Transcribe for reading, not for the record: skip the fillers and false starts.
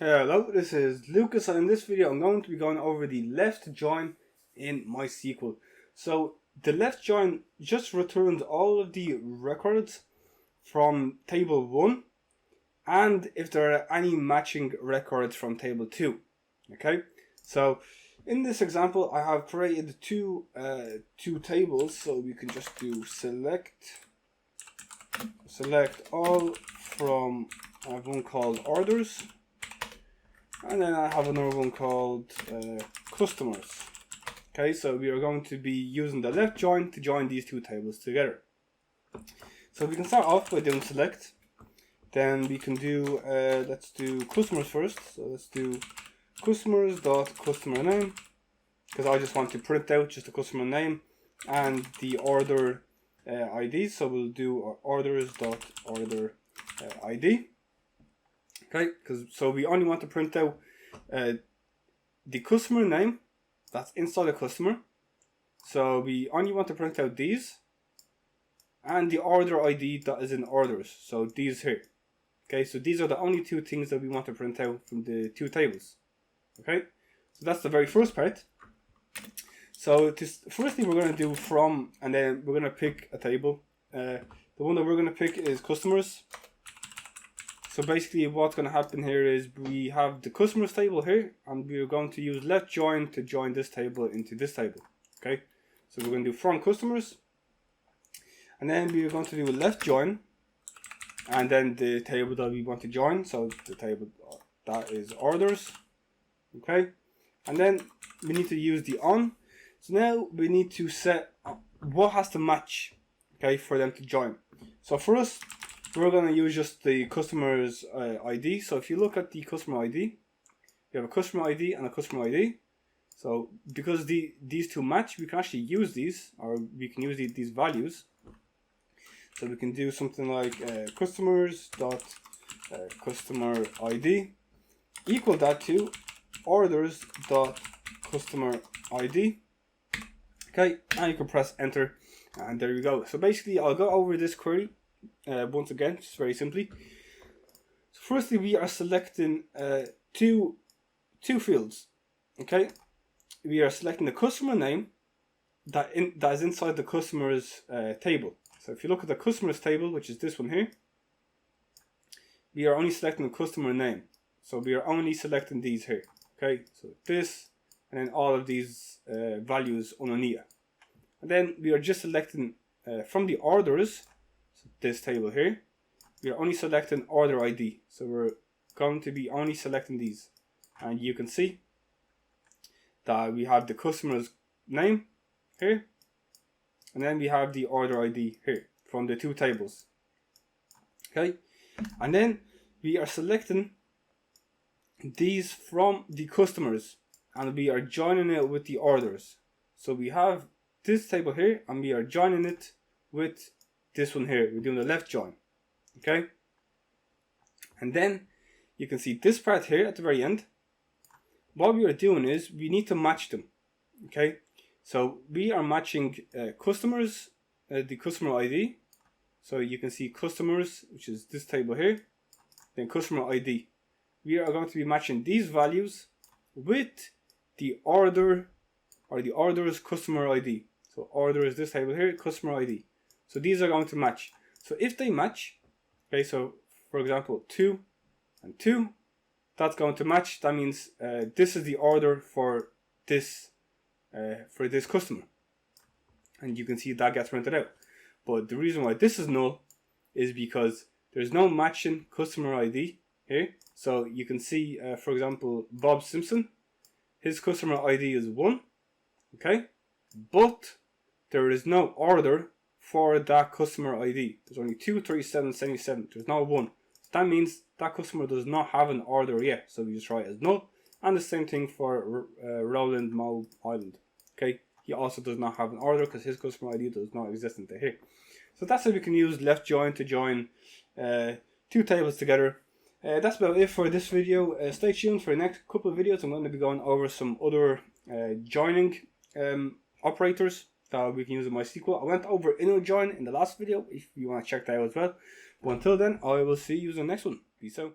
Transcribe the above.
Hello, this is Lucas, and in this video I'm going to be going over the left join in MySQL. So the left join just returns all of the records from table 1 and if there are any matching records from table 2. Okay, so in this example I have created two tables, so we can just do select all from, I have one called orders, and then I have another one called customers. Okay, so we are going to be using the left join to join these two tables together. So we can start off by doing select. Then we can do, let's do customers first. So let's do customers.customer name, because I just want to print out just the customer name and the order ID. So we'll do orders.order ID. Okay, so we only want to print out the customer name that's inside the customer. So we only want to print out these and the order ID that is in orders. So these here. Okay, so these are the only two things that we want to print out from the two tables. Okay, so that's the very first part. So firstly we're going to do from, and then we're going to pick a table. The one that we're going to pick is customers. So basically what's going to happen here is we have the customers table here, and we're going to use left join to join this table into this table. Okay, so we're going to do from customers, and then we're going to do a left join, and then the table that we want to join, so the table that is orders. Okay, and then we need to use the on. So now we need to set what has to match, okay, for them to join. So for us, we're going to use just the customer's ID. So if you look at the customer ID, you have a customer ID and a customer ID. So because these two match, we can actually use these, or we can use these values. So we can do something like customers.customer ID equal that to orders.customer ID. Okay, and you can press enter, and there you go. So basically I'll go over this query once again, just very simply. So firstly, we are selecting two fields. Okay, we are selecting the customer name that is inside the customer's table. So if you look at the customer's table, which is this one here, we are only selecting the customer name. So we are only selecting these here. Okay, so this, and then all of these values underneath. And then we are just selecting from the orders, so this table here, we are only selecting order ID. So we're going to be only selecting these. And you can see that we have the customer's name here, and then we have the order ID here from the two tables. Okay, and then we are selecting these from the customers, and we are joining it with the orders. So we have this table here, and we are joining it with this one here. We're doing the left join. Okay, and then you can see this part here at the very end. What we are doing is we need to match them. Okay, so we are matching customers, the customer ID. So you can see customers, which is this table here, then customer ID. We are going to be matching these values with the order, or the order's customer ID. So order is this table here, customer ID. So these are going to match. So if they match, okay, so for example 2 and 2, that's going to match. That means this is the order for this customer, and you can see that gets printed out. But the reason why this is null is because there's no matching customer ID here. So you can see, for example, Bob Simpson, his customer ID is 1, okay, but there is no order for that customer ID. There's only 23777. There's no 1. That means that customer does not have an order yet. So we just write it as null. And the same thing for Roland Moe Island. Okay, he also does not have an order because his customer ID does not exist into here. So that's how we can use left join to join two tables together. That's about it for this video. Stay tuned for the next couple of videos. I'm going to be going over some other joining operators that we can use in MySQL. I went over inner join in the last video if you want to check that out as well. But until then, I will see you in the next one. Peace out.